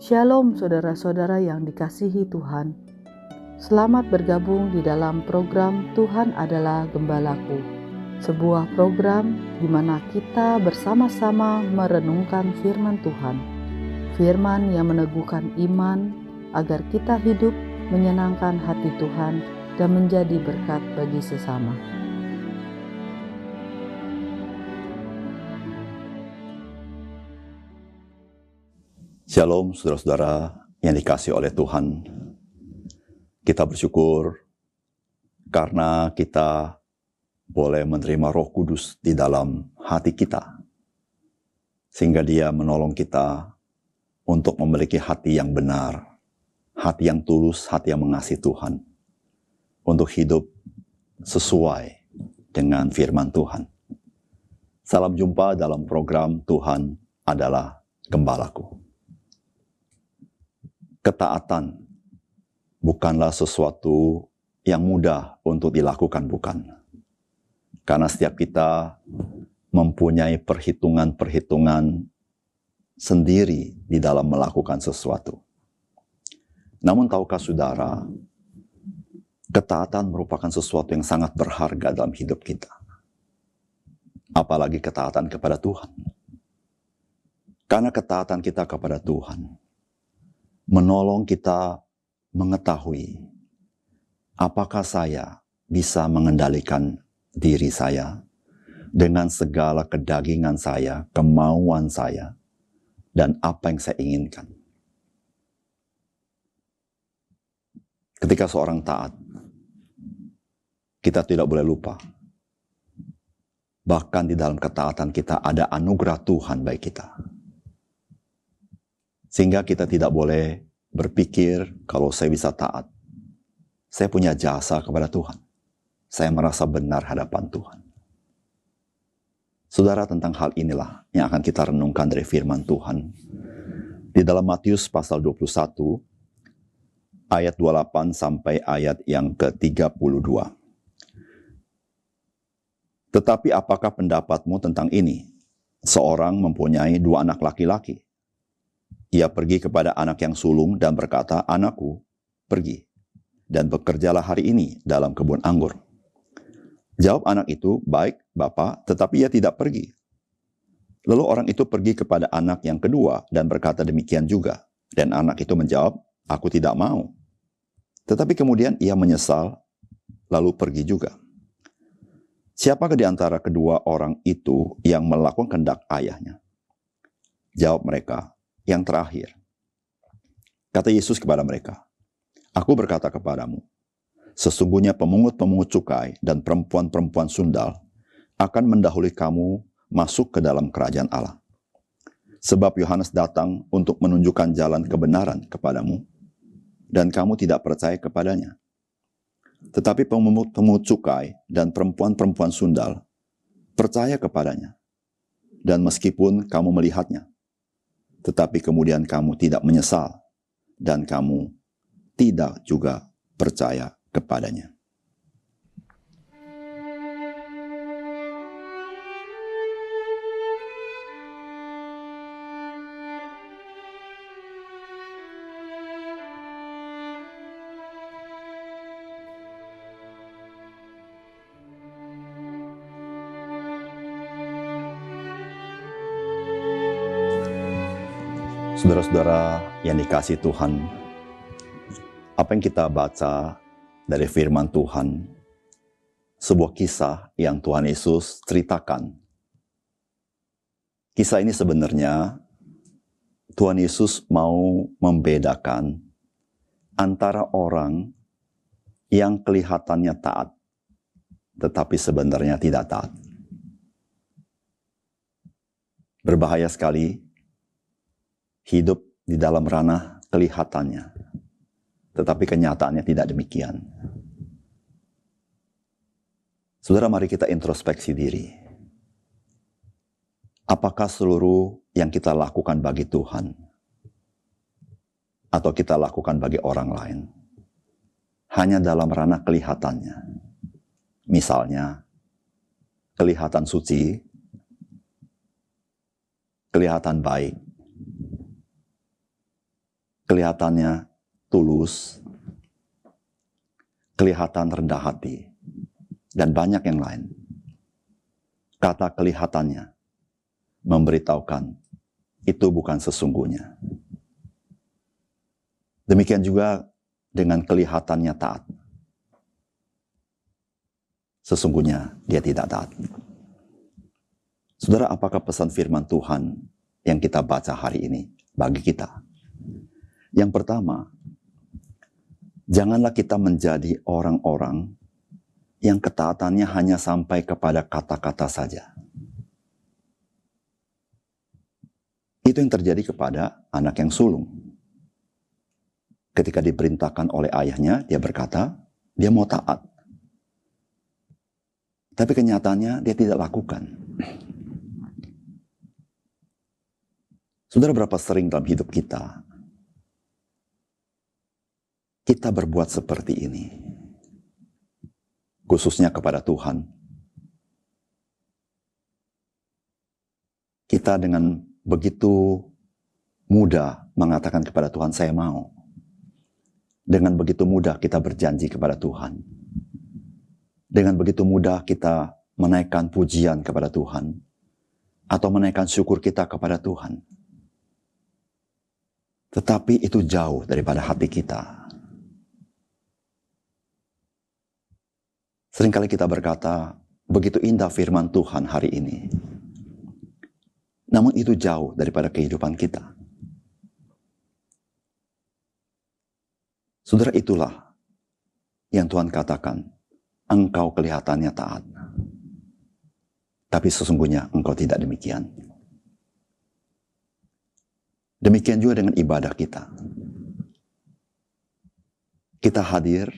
Shalom saudara-saudara yang dikasihi Tuhan. Selamat bergabung di dalam program Tuhan Adalah Gembalaku. Sebuah program di mana kita bersama-sama merenungkan firman Tuhan. Firman yang meneguhkan iman agar kita hidup menyenangkan hati Tuhan dan menjadi berkat bagi sesama. Shalom saudara-saudara yang dikasihi oleh Tuhan. Kita bersyukur karena kita boleh menerima Roh Kudus di dalam hati kita. Sehingga Dia menolong kita untuk memiliki hati yang benar, hati yang tulus, hati yang mengasihi Tuhan. Untuk hidup sesuai dengan firman Tuhan. Salam jumpa dalam program Tuhan Adalah Gembalaku. Ketaatan bukanlah sesuatu yang mudah untuk dilakukan, bukan. Karena setiap kita mempunyai perhitungan-perhitungan sendiri di dalam melakukan sesuatu. Namun tahukah saudara, ketaatan merupakan sesuatu yang sangat berharga dalam hidup kita. Apalagi ketaatan kepada Tuhan. Karena ketaatan kita kepada Tuhan menolong kita mengetahui apakah saya bisa mengendalikan diri saya dengan segala kedagingan saya, kemauan saya, dan apa yang saya inginkan. Ketika seorang taat, kita tidak boleh lupa. Bahkan di dalam ketaatan kita ada anugerah Tuhan bagi kita. Sehingga kita tidak boleh berpikir kalau saya bisa taat. Saya punya jasa kepada Tuhan. Saya merasa benar hadapan Tuhan. Saudara, tentang hal inilah yang akan kita renungkan dari firman Tuhan. Di dalam Matius pasal 21, ayat 28 sampai ayat yang ke-32. Tetapi apakah pendapatmu tentang ini? Seorang mempunyai 2 anak laki-laki. Ia pergi kepada anak yang sulung dan berkata, "Anakku, pergi dan bekerjalah hari ini dalam kebun anggur." Jawab anak itu, "Baik, Bapak," tetapi ia tidak pergi. Lalu orang itu pergi kepada anak yang kedua dan berkata demikian juga. Dan anak itu menjawab, "Aku tidak mau." Tetapi kemudian ia menyesal, lalu pergi juga. Siapakah di antara kedua orang itu yang melakukan kehendak ayahnya? Jawab mereka, "Yang terakhir." Kata Yesus kepada mereka, "Aku berkata kepadamu, sesungguhnya pemungut-pemungut cukai dan perempuan-perempuan sundal akan mendahului kamu masuk ke dalam kerajaan Allah. Sebab Yohanes datang untuk menunjukkan jalan kebenaran kepadamu, dan kamu tidak percaya kepadanya. Tetapi pemungut cukai dan perempuan-perempuan sundal percaya kepadanya. Dan meskipun kamu melihatnya, tetapi kemudian kamu tidak menyesal, dan kamu tidak juga percaya kepadanya." Saudara-saudara yang dikasihi Tuhan, apa yang kita baca dari firman Tuhan, sebuah kisah yang Tuhan Yesus ceritakan. Kisah ini sebenarnya Tuhan Yesus mau membedakan antara orang yang kelihatannya taat, tetapi sebenarnya tidak taat. Berbahaya sekali hidup di dalam ranah kelihatannya, tetapi kenyataannya tidak demikian. Saudara, mari kita introspeksi diri. Apakah seluruh yang kita lakukan bagi Tuhan, atau kita lakukan bagi orang lain, hanya dalam ranah kelihatannya? Misalnya, kelihatan suci, kelihatan baik, kelihatannya tulus, kelihatan rendah hati, dan banyak yang lain. Kata kelihatannya memberitahukan itu bukan sesungguhnya. Demikian juga dengan kelihatannya taat. Sesungguhnya dia tidak taat. Saudara, apakah pesan firman Tuhan yang kita baca hari ini bagi kita? Yang pertama, janganlah kita menjadi orang-orang yang ketaatannya hanya sampai kepada kata-kata saja. Itu yang terjadi kepada anak yang sulung. Ketika diperintahkan oleh ayahnya, dia berkata, dia mau taat. Tapi kenyataannya dia tidak lakukan. Saudara, berapa sering dalam hidup kita berbuat seperti ini? Khususnya kepada Tuhan. Kita dengan begitu mudah mengatakan kepada Tuhan, saya mau. Dengan begitu mudah kita berjanji kepada Tuhan. Dengan begitu mudah kita menaikkan pujian kepada Tuhan. Atau menaikkan syukur kita kepada Tuhan. Tetapi itu jauh daripada hati kita. Seringkali kita berkata, begitu indah firman Tuhan hari ini. Namun itu jauh daripada kehidupan kita. Saudara, itulah yang Tuhan katakan, engkau kelihatannya taat. Tapi sesungguhnya engkau tidak demikian. Demikian juga dengan ibadah kita. Kita hadir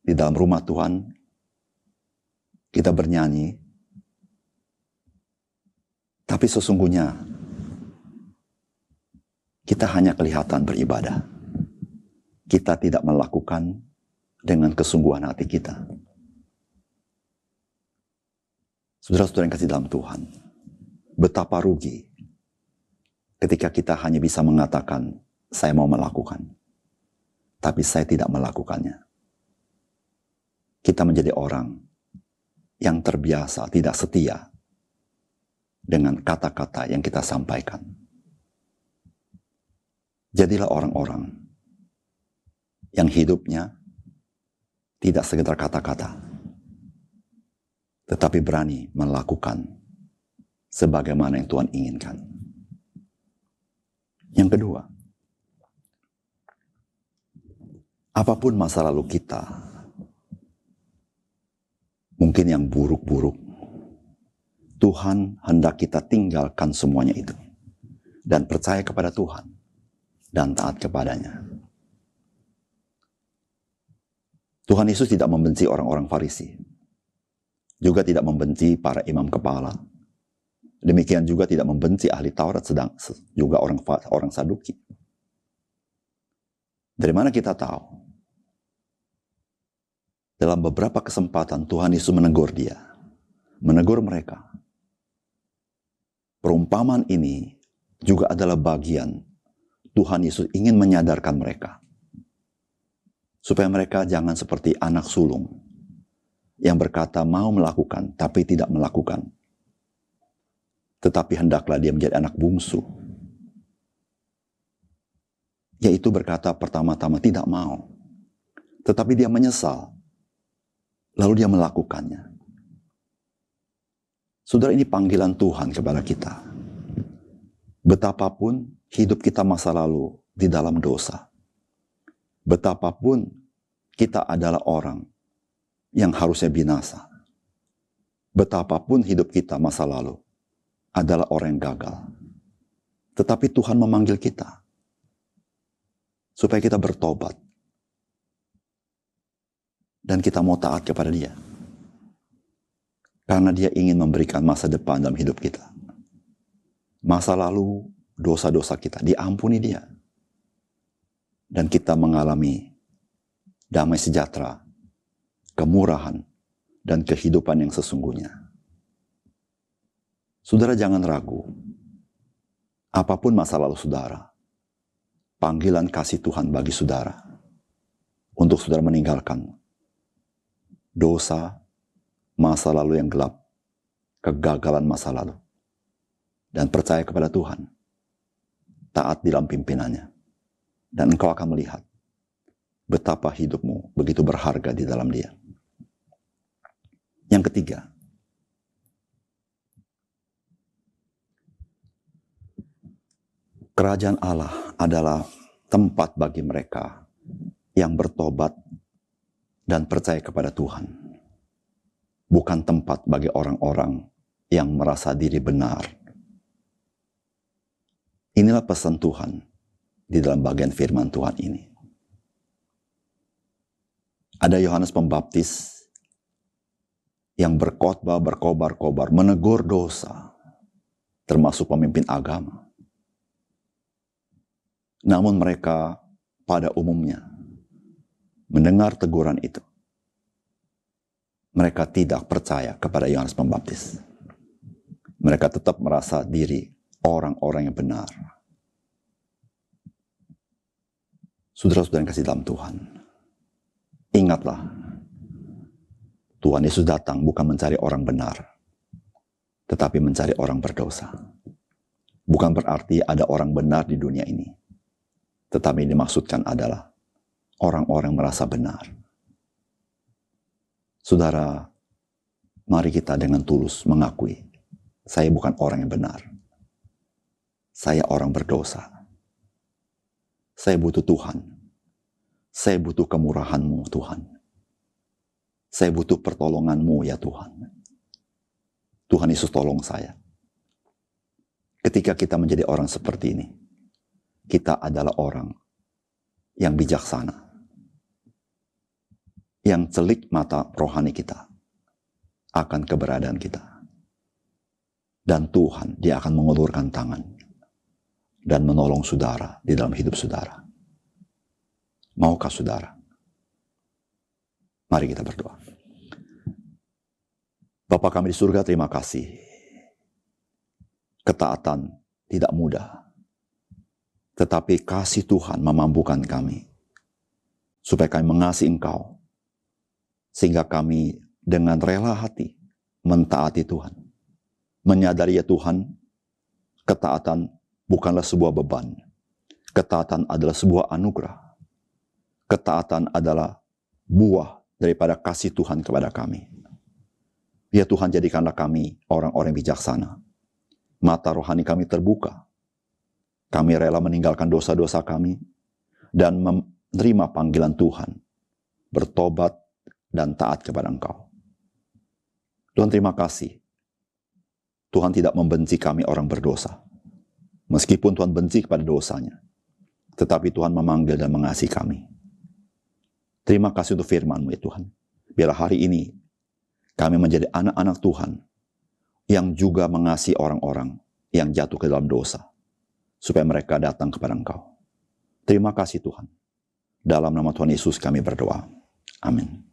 di dalam rumah Tuhan, kita bernyanyi, tapi sesungguhnya kita hanya kelihatan beribadah. Kita tidak melakukan dengan kesungguhan hati kita. Saudara-saudara yang kasih dalam Tuhan, betapa rugi ketika kita hanya bisa mengatakan, saya mau melakukan, tapi saya tidak melakukannya. Kita menjadi orang yang terbiasa tidak setia dengan kata-kata yang kita sampaikan. Jadilah orang-orang yang hidupnya tidak sekedar kata-kata, tetapi berani melakukan sebagaimana yang Tuhan inginkan. Yang kedua, apapun masa lalu kita, mungkin yang buruk-buruk, Tuhan hendak kita tinggalkan semuanya itu. Dan percaya kepada Tuhan. Dan taat kepadanya. Tuhan Yesus tidak membenci orang-orang Farisi. Juga tidak membenci para imam kepala. Demikian juga tidak membenci ahli Taurat, sedang juga orang Saduki. Dari mana kita tahu? Dalam beberapa kesempatan Tuhan Yesus menegur dia. Menegur mereka. Perumpamaan ini juga adalah bagian Tuhan Yesus ingin menyadarkan mereka. Supaya mereka jangan seperti anak sulung. Yang berkata mau melakukan tapi tidak melakukan. Tetapi hendaklah dia menjadi anak bungsu. Yaitu berkata pertama-tama tidak mau. Tetapi dia menyesal. Lalu dia melakukannya. Saudara, ini panggilan Tuhan kepada kita. Betapapun hidup kita masa lalu di dalam dosa. Betapapun kita adalah orang yang harusnya binasa. Betapapun hidup kita masa lalu adalah orang yang gagal. Tetapi Tuhan memanggil kita supaya kita bertobat. Dan kita mau taat kepada dia. Karena dia ingin memberikan masa depan dalam hidup kita. Masa lalu, dosa-dosa kita diampuni dia. Dan kita mengalami damai sejahtera, kemurahan, dan kehidupan yang sesungguhnya. Saudara, jangan ragu. Apapun masa lalu saudara, panggilan kasih Tuhan bagi saudara. Untuk saudara meninggalkan dosa, masa lalu yang gelap, kegagalan masa lalu. Dan percaya kepada Tuhan. Taat dalam pimpinannya. Dan engkau akan melihat betapa hidupmu begitu berharga di dalam Dia. Yang ketiga, kerajaan Allah adalah tempat bagi mereka yang bertobat dan percaya kepada Tuhan. Bukan tempat bagi orang-orang yang merasa diri benar. Inilah pesan Tuhan di dalam bagian firman Tuhan ini. Ada Yohanes Pembaptis yang berkhotbah, berkobar-kobar, menegur dosa, termasuk pemimpin agama. Namun mereka pada umumnya mendengar teguran itu. Mereka tidak percaya kepada Yohanes Pembaptis. Mereka tetap merasa diri orang-orang yang benar. Saudara-saudara yang kasih dalam Tuhan, ingatlah, Tuhan Yesus datang bukan mencari orang benar, tetapi mencari orang berdosa. Bukan berarti ada orang benar di dunia ini, tetapi yang dimaksudkan adalah orang-orang merasa benar. Saudara, mari kita dengan tulus mengakui, saya bukan orang yang benar. Saya orang berdosa. Saya butuh Tuhan. Saya butuh kemurahan-Mu, Tuhan. Saya butuh pertolongan-Mu, ya Tuhan. Tuhan Yesus tolong saya. Ketika kita menjadi orang seperti ini, kita adalah orang yang bijaksana. Yang celik mata rohani kita akan keberadaan kita. Dan Tuhan, Dia akan mengulurkan tangan dan menolong saudara di dalam hidup saudara. Maukah saudara? Mari kita berdoa. Bapa kami di surga, terima kasih. Ketaatan tidak mudah, tetapi kasih Tuhan memampukan kami supaya kami mengasihi Engkau, sehingga kami dengan rela hati mentaati Tuhan. Menyadari ya Tuhan, ketaatan bukanlah sebuah beban. Ketaatan adalah sebuah anugerah. Ketaatan adalah buah daripada kasih Tuhan kepada kami. Ya Tuhan, jadikanlah kami orang-orang bijaksana. Mata rohani kami terbuka. Kami rela meninggalkan dosa-dosa kami dan menerima panggilan Tuhan. Bertobat dan taat kepada Engkau. Tuhan, terima kasih. Tuhan tidak membenci kami orang berdosa. Meskipun Tuhan benci kepada dosanya, tetapi Tuhan memanggil dan mengasihi kami. Terima kasih untuk firman-Mu ya Tuhan. Biarlah hari ini kami menjadi anak-anak Tuhan yang juga mengasihi orang-orang yang jatuh ke dalam dosa, supaya mereka datang kepada Engkau. Terima kasih Tuhan. Dalam nama Tuhan Yesus kami berdoa. Amin.